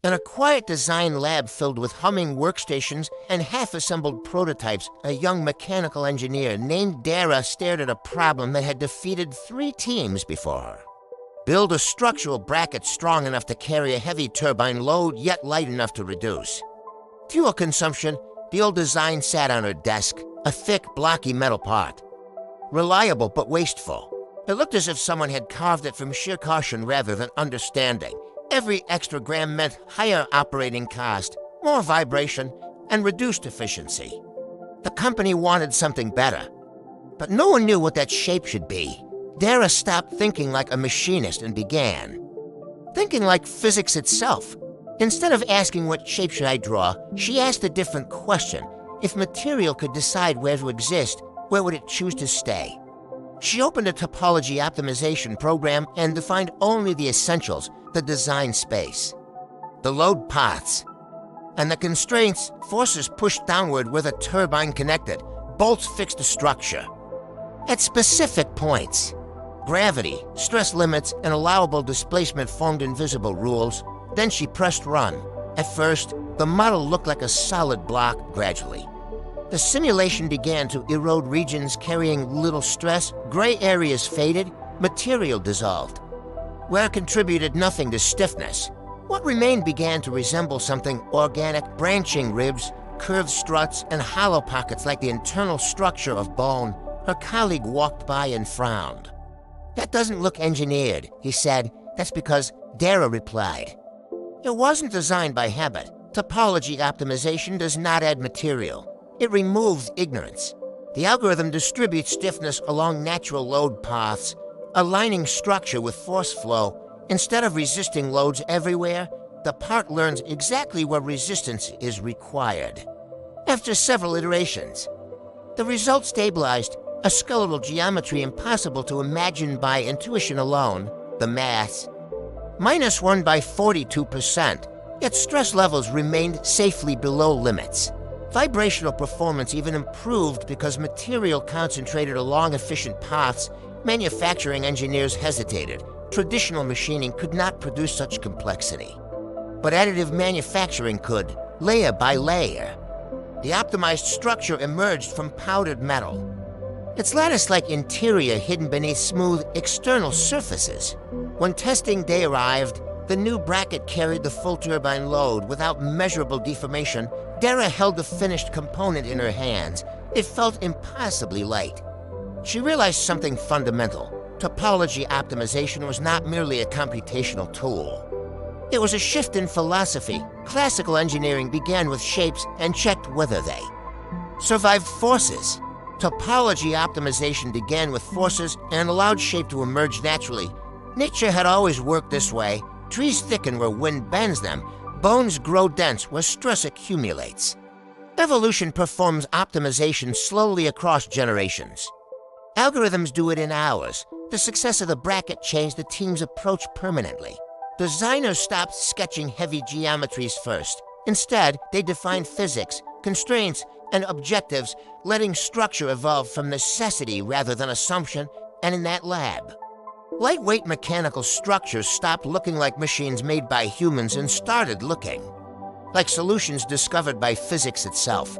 In a quiet design lab filled with humming workstations and half-assembled prototypes, a young mechanical engineer named Dara stared at a problem that had defeated 3 teams before her. Build a structural bracket strong enough to carry a heavy turbine load, yet light enough to reduce. Fuel consumption, the old design sat on her desk, a thick, blocky metal part. Reliable but wasteful. It looked as if someone had carved it from sheer caution rather than understanding. Every extra gram meant higher operating cost, more vibration, and reduced efficiency. The company wanted something better, but no one knew what that shape should be. Dara stopped thinking like a machinist and began thinking like physics itself. Instead of asking what shape should I draw, she asked a different question. If material could decide where to exist, where would it choose to stay? She opened a topology optimization program and defined only the essentials, the design space, the load paths, and the constraints, forces pushed downward where the turbine connected, bolts fixed the structure. At specific points, gravity, stress limits, and allowable displacement formed invisible rules. Then she pressed run. At first, the model looked like a solid block. Gradually, the simulation began to erode regions carrying little stress, gray areas faded, material dissolved. Where it contributed nothing to stiffness, what remained began to resemble something organic, branching ribs, curved struts, and hollow pockets like the internal structure of bone. Her colleague walked by and frowned. "That doesn't look engineered," he said. "That's because," Dara replied, "it wasn't designed by habit. Topology optimization does not add material. It removes ignorance. The algorithm distributes stiffness along natural load paths, aligning structure with force flow. Instead of resisting loads everywhere, the part learns exactly where resistance is required." After several iterations, the result stabilized, a skeletal geometry impossible to imagine by intuition alone. The mass, -1 by 42%, yet stress levels remained safely below limits. Vibrational performance even improved because material concentrated along efficient paths. Manufacturing engineers hesitated. Traditional machining could not produce such complexity. But additive manufacturing could, layer by layer. The optimized structure emerged from powdered metal, its lattice-like interior hidden beneath smooth external surfaces. When testing day arrived, the new bracket carried the full turbine load without measurable deformation. Dara held the finished component in her hands. It felt impossibly light. She realized something fundamental. Topology optimization was not merely a computational tool. It was a shift in philosophy. Classical engineering began with shapes and checked whether they survived forces. Topology optimization began with forces and allowed shape to emerge naturally. Nature had always worked this way. Trees thicken where wind bends them. Bones grow dense where stress accumulates. Evolution performs optimization slowly across generations. Algorithms do it in hours. The success of the bracket changed the team's approach permanently. Designers stopped sketching heavy geometries first. Instead, they defined physics, constraints, and objectives, letting structure evolve from necessity rather than assumption. And in that lab, lightweight mechanical structures stopped looking like machines made by humans and started looking like solutions discovered by physics itself.